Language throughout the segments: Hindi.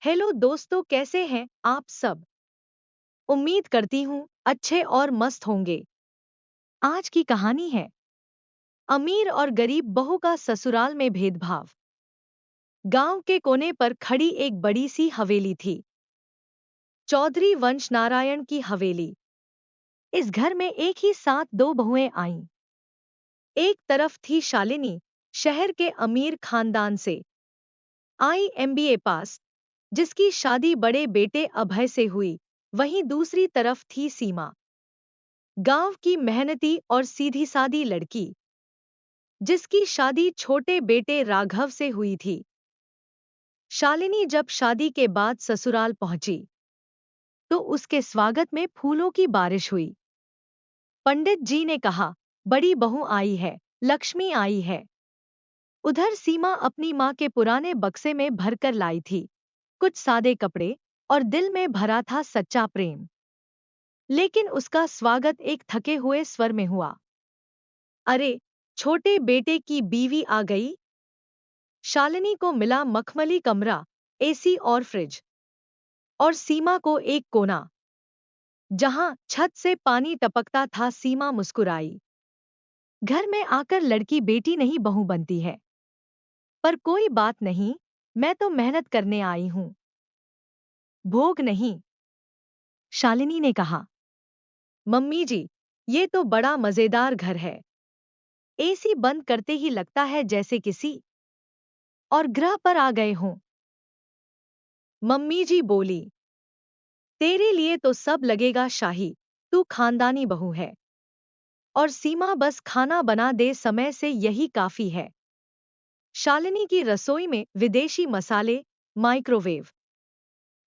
हेलो दोस्तों, कैसे हैं आप सब। उम्मीद करती हूँ अच्छे और मस्त होंगे। आज की कहानी है अमीर और गरीब बहू का ससुराल में भेदभाव। गांव के कोने पर खड़ी एक बड़ी सी हवेली थी, चौधरी वंश नारायण की हवेली। इस घर में एक ही साथ दो बहुएं आईं। एक तरफ थी शालिनी, शहर के अमीर खानदान से आई, एमबीए पास, जिसकी शादी बड़े बेटे अभय से हुई। वहीं दूसरी तरफ थी सीमा, गांव की मेहनती और सीधी सादी लड़की, जिसकी शादी छोटे बेटे राघव से हुई थी। शालिनी जब शादी के बाद ससुराल पहुंची तो उसके स्वागत में फूलों की बारिश हुई। पंडित जी ने कहा, बड़ी बहू आई है, लक्ष्मी आई है। उधर सीमा अपनी माँ के पुराने बक्से में भरकर लाई थी, कुछ सादे कपड़े, और दिल में भरा था सच्चा प्रेम। लेकिन उसका स्वागत एक थके हुए स्वर में हुआ। अरे, छोटे बेटे की बीवी आ गई। शालिनी को मिला मखमली कमरा, एसी और फ्रिज, और सीमा को एक कोना जहां छत से पानी टपकता था। सीमा मुस्कुराई। घर में आकर लड़की बेटी नहीं बहू बनती है। पर कोई बात नहीं, मैं तो मेहनत करने आई हूं, भोग नहीं। शालिनी ने कहा, मम्मी जी, ये तो बड़ा मजेदार घर है। एसी बंद करते ही लगता है जैसे किसी और ग्रह पर आ गए हों। मम्मी जी बोली, तेरे लिए तो सब लगेगा शाही, तू खानदानी बहू है। और सीमा बस खाना बना दे, समय से यही काफी है। शालिनी की रसोई में विदेशी मसाले, माइक्रोवेव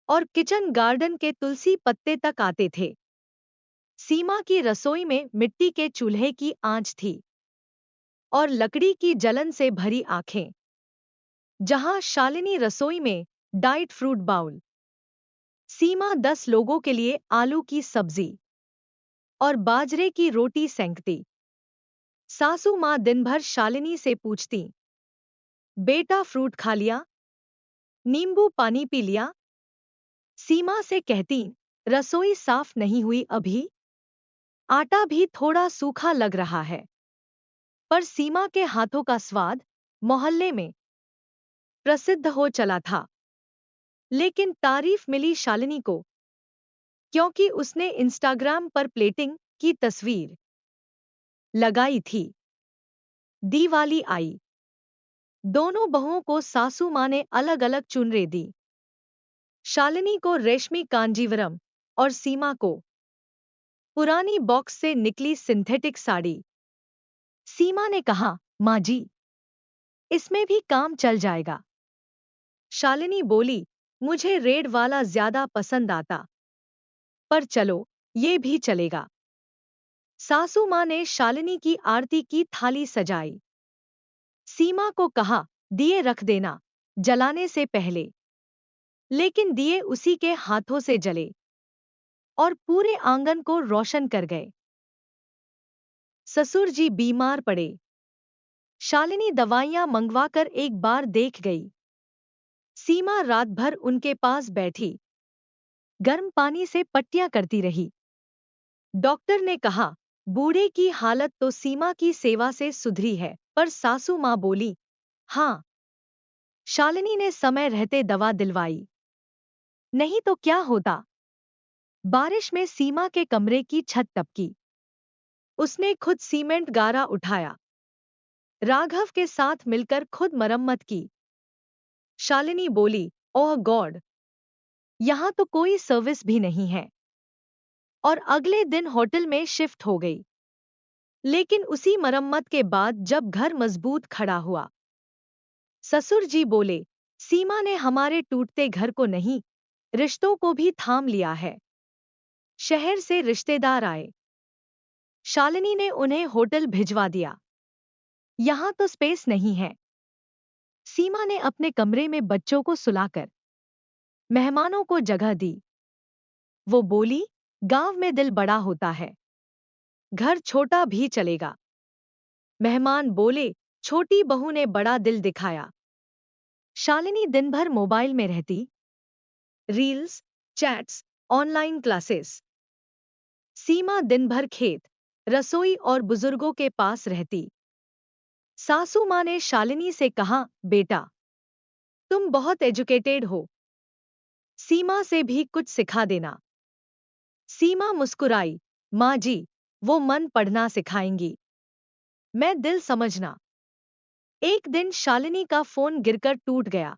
और किचन गार्डन के तुलसी पत्ते तक आते थे। सीमा की रसोई में मिट्टी के चूल्हे की आंच थी और लकड़ी की जलन से भरी आंखें। जहां शालिनी रसोई में डाइट फ्रूट बाउल, सीमा 10 लोगों के लिए आलू की सब्जी और बाजरे की रोटी सेंकती। सासू माँ दिन भर शालिनी से पूछती, बेटा फ्रूट खा लिया, नींबू पानी पी लिया। सीमा से कहती, रसोई साफ नहीं हुई अभी, आटा भी थोड़ा सूखा लग रहा है। पर सीमा के हाथों का स्वाद मोहल्ले में प्रसिद्ध हो चला था। लेकिन तारीफ मिली शालिनी को, क्योंकि उसने इंस्टाग्राम पर प्लेटिंग की तस्वीर लगाई थी। दिवाली आई। दोनों बहुओं को सासू माँ ने अलग अलग चुनरी दी। शालिनी को रेशमी कांजीवरम और सीमा को पुरानी बॉक्स से निकली सिंथेटिक साड़ी। सीमा ने कहा, माँ जी, इसमें भी काम चल जाएगा। शालिनी बोली, मुझे रेड वाला ज्यादा पसंद आता, पर चलो, ये भी चलेगा। सासू माँ ने शालिनी की आरती की थाली सजाई। सीमा को कहा, दिए रख देना जलाने से पहले। लेकिन दिए उसी के हाथों से जले और पूरे आंगन को रोशन कर गए। ससुर जी बीमार पड़े। शालिनी दवाइयां मंगवाकर एक बार देख गई। सीमा रात भर उनके पास बैठी, गर्म पानी से पट्टियां करती रही। डॉक्टर ने कहा, बूढ़े की हालत तो सीमा की सेवा से सुधरी है। पर सासू माँ बोली, हाँ। शालिनी ने समय रहते दवा दिलवाई, नहीं तो क्या होता। बारिश में सीमा के कमरे की छत टपकी। उसने खुद सीमेंट गारा उठाया, राघव के साथ मिलकर खुद मरम्मत की। शालिनी बोली, ओह गॉड, यहां तो कोई सर्विस भी नहीं है। और अगले दिन होटल में शिफ्ट हो गई। लेकिन उसी मरम्मत के बाद जब घर मजबूत खड़ा हुआ, ससुर जी बोले, सीमा ने हमारे टूटते घर को नहीं, रिश्तों को भी थाम लिया है। शहर से रिश्तेदार आए, शालिनी ने उन्हें होटल भिजवा दिया। यहां तो स्पेस नहीं है। सीमा ने अपने कमरे में बच्चों को सुलाकर मेहमानों को जगह दी। वो बोली, गांव में दिल बड़ा होता है, घर छोटा भी चलेगा। मेहमान बोले, छोटी बहू ने बड़ा दिल दिखाया। शालिनी दिन भर मोबाइल में रहती, रील्स, चैट्स, ऑनलाइन क्लासेस। सीमा दिन भर खेत, रसोई और बुजुर्गों के पास रहती। सासू माँ ने शालिनी से कहा, बेटा, तुम बहुत एजुकेटेड हो, सीमा से भी कुछ सिखा देना। सीमा मुस्कुराई, माँ जी, वो मन पढ़ना सिखाएंगी, मैं दिल समझना। एक दिन शालिनी का फोन गिरकर टूट गया।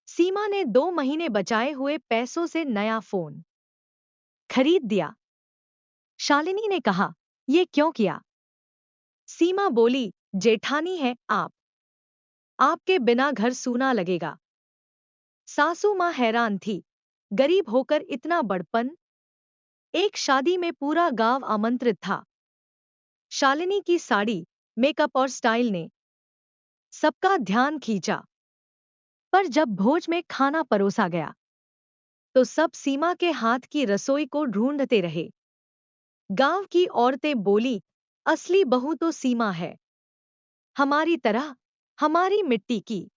सीमा ने 2 महीने बचाए हुए पैसों से नया फोन खरीद दिया। शालिनी ने कहा, ये क्यों किया? सीमा बोली, जेठानी है आप, आपके बिना घर सूना लगेगा। सासू माँ हैरान थी, गरीब होकर इतना बड़पन। एक शादी में पूरा गांव आमंत्रित था। शालिनी की साड़ी, मेकअप और स्टाइल ने सबका ध्यान खींचा। पर जब भोज में खाना परोसा गया तो सब सीमा के हाथ की रसोई को ढूंढते रहे। गांव की औरतें बोली, असली बहू तो सीमा है, हमारी तरह, हमारी मिट्टी की।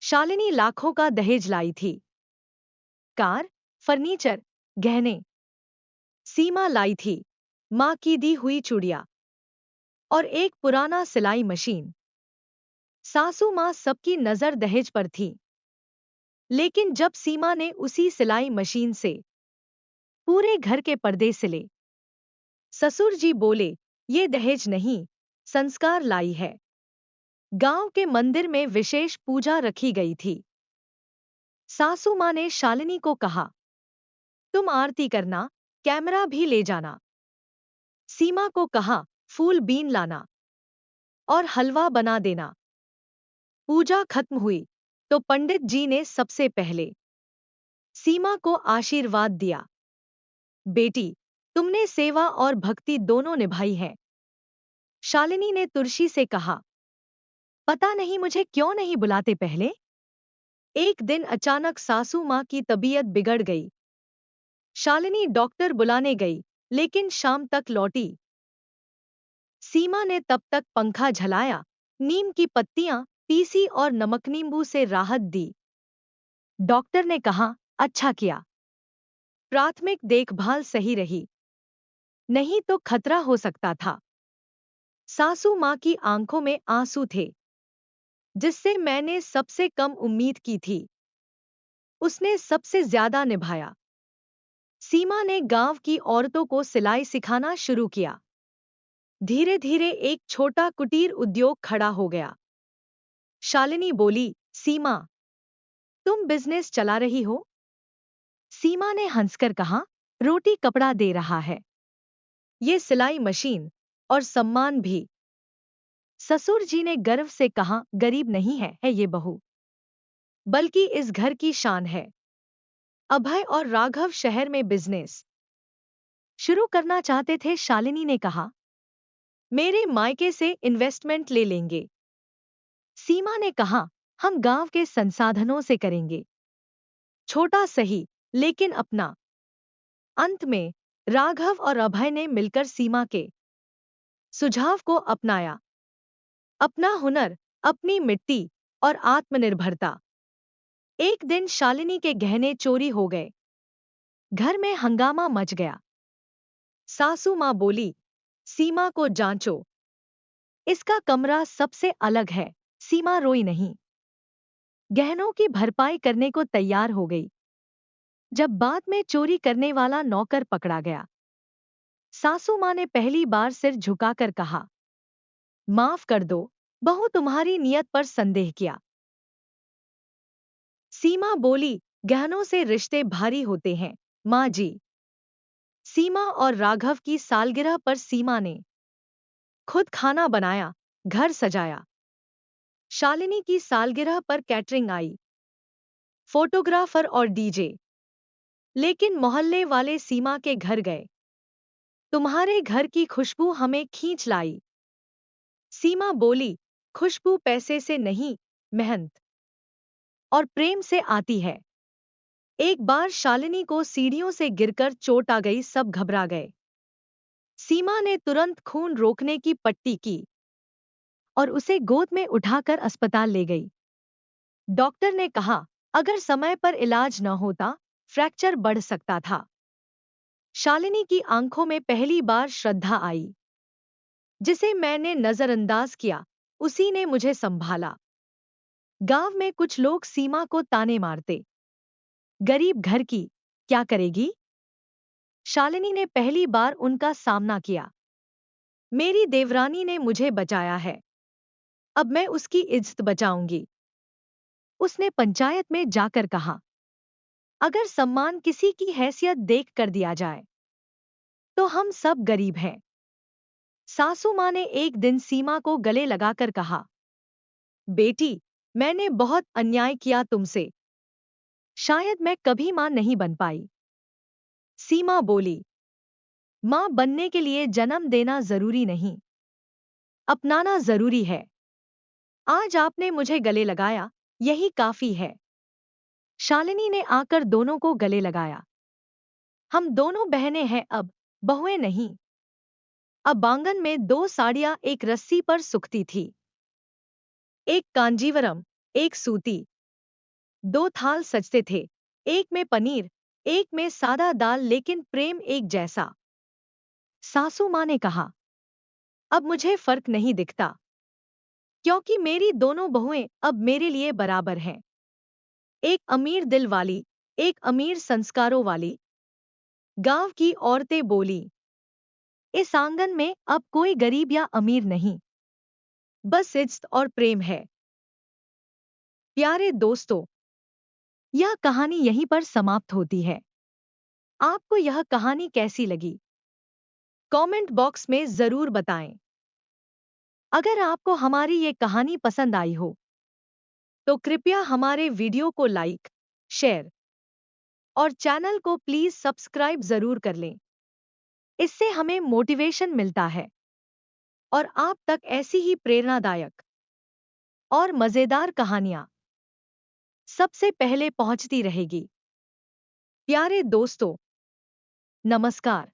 शालिनी लाखों का दहेज लाई थी, कार, फर्नीचर, गहने। सीमा लाई थी माँ की दी हुई चूड़ियां और एक पुराना सिलाई मशीन। सासू माँ सबकी नजर दहेज पर थी। लेकिन जब सीमा ने उसी सिलाई मशीन से पूरे घर के पर्दे सिले, ससुर जी बोले, ये दहेज नहीं, संस्कार लाई है। गांव के मंदिर में विशेष पूजा रखी गई थी। सासू माँ ने शालिनी को कहा, तुम आरती करना, कैमरा भी ले जाना। सीमा को कहा, फूल बीन लाना और हलवा बना देना। पूजा खत्म हुई तो पंडित जी ने सबसे पहले सीमा को आशीर्वाद दिया, बेटी, तुमने सेवा और भक्ति दोनों निभाई है। शालिनी ने तुलसी से कहा, पता नहीं मुझे क्यों नहीं बुलाते पहले। एक दिन अचानक सासू माँ की तबीयत बिगड़ गई। शालिनी डॉक्टर बुलाने गई, लेकिन शाम तक लौटी। सीमा ने तब तक पंखा झलाया, नीम की पत्तियां पीसी और नमक नींबू से राहत दी। डॉक्टर ने कहा, अच्छा किया, प्राथमिक देखभाल सही रही, नहीं तो खतरा हो सकता था। सासू माँ की आंखों में आंसू थे, जिससे मैंने सबसे कम उम्मीद की थी, उसने सबसे ज्यादा निभाया। सीमा ने गांव की औरतों को सिलाई सिखाना शुरू किया। धीरे धीरे एक छोटा कुटीर उद्योग खड़ा हो गया। शालिनी बोली, सीमा, तुम बिजनेस चला रही हो? सीमा ने हंसकर कहा, रोटी कपड़ा दे रहा है, ये सिलाई मशीन और सम्मान भी। ससुर जी ने गर्व से कहा, गरीब नहीं है ये बहू, बल्कि इस घर की शान है। अभय और राघव शहर में बिजनेस शुरू करना चाहते थे। शालिनी ने कहा, मेरे मायके से इन्वेस्टमेंट ले लेंगे। सीमा ने कहा, हम गांव के संसाधनों से करेंगे, छोटा सही लेकिन अपना। अंत में राघव और अभय ने मिलकर सीमा के सुझाव को अपनाया। अपना हुनर, अपनी मिट्टी और आत्मनिर्भरता। एक दिन शालिनी के गहने चोरी हो गए। घर में हंगामा मच गया। सासू माँ बोली, सीमा को जांचो, इसका कमरा सबसे अलग है। सीमा रोई नहीं, गहनों की भरपाई करने को तैयार हो गई। जब बाद में चोरी करने वाला नौकर पकड़ा गया, सासू माँ ने पहली बार सिर झुकाकर कहा, माफ कर दो बहू, तुम्हारी नियत पर संदेह किया। सीमा बोली, गहनों से रिश्ते भारी होते हैं माँ जी। सीमा और राघव की सालगिरह पर सीमा ने खुद खाना बनाया, घर सजाया। शालिनी की सालगिरह पर कैटरिंग आई, फोटोग्राफर और डीजे। लेकिन मोहल्ले वाले सीमा के घर गए, तुम्हारे घर की खुशबू हमें खींच लाई। सीमा बोली, खुशबू पैसे से नहीं, मेहनत और प्रेम से आती है। एक बार शालिनी को सीढ़ियों से गिरकर चोट आ गई, सब घबरा गए। सीमा ने तुरंत खून रोकने की पट्टी की और उसे गोद में उठाकर अस्पताल ले गई। डॉक्टर ने कहा, अगर समय पर इलाज न होता, फ्रैक्चर बढ़ सकता था। शालिनी की आंखों में पहली बार श्रद्धा आई। जिसे मैंने नजरअंदाज किया, उसी ने मुझे संभाला। गांव में कुछ लोग सीमा को ताने मारते। गरीब घर की, क्या करेगी? शालिनी ने पहली बार उनका सामना किया। मेरी देवरानी ने मुझे बचाया है, अब मैं उसकी इज्जत बचाऊंगी। उसने पंचायत में जाकर कहा, अगर सम्मान किसी की हैसियत देख कर दिया जाए, तो हम सब गरीब हैं। सासू माँ ने एक दिन सीमा को गले लगाकर कहा, बेटी, मैंने बहुत अन्याय किया तुमसे। शायद मैं कभी माँ नहीं बन पाई। सीमा बोली, माँ बनने के लिए जन्म देना जरूरी नहीं, अपनाना जरूरी है। आज आपने मुझे गले लगाया, यही काफी है। शालिनी ने आकर दोनों को गले लगाया। हम दोनों बहनें हैं अब, बहुएं नहीं। अब आंगन में दो साड़ियां एक रस्सी पर सुखती थी। एक कांजीवरम, एक सूती। दो थाल सजते थे, एक में पनीर, एक में सादा दाल, लेकिन प्रेम एक जैसा। सासू माँ ने कहा, अब मुझे फर्क नहीं दिखता, क्योंकि मेरी दोनों बहुएं अब मेरे लिए बराबर हैं। एक अमीर दिल वाली, एक अमीर संस्कारों वाली। गांव की औरतें बोली, इस आंगन में अब कोई गरीब या अमीर नहीं, बस इज्जत और प्रेम है। प्यारे दोस्तों, यह कहानी यहीं पर समाप्त होती है। आपको यह कहानी कैसी लगी? कमेंट बॉक्स में जरूर बताएं। अगर आपको हमारी ये कहानी पसंद आई हो, तो कृपया हमारे वीडियो को लाइक, शेयर और चैनल को प्लीज सब्सक्राइब जरूर कर लें। इससे हमें मोटिवेशन मिलता है और आप तक ऐसी ही प्रेरणादायक और मजेदार कहानियां सबसे पहले पहुंचती रहेगी। प्यारे दोस्तों, नमस्कार।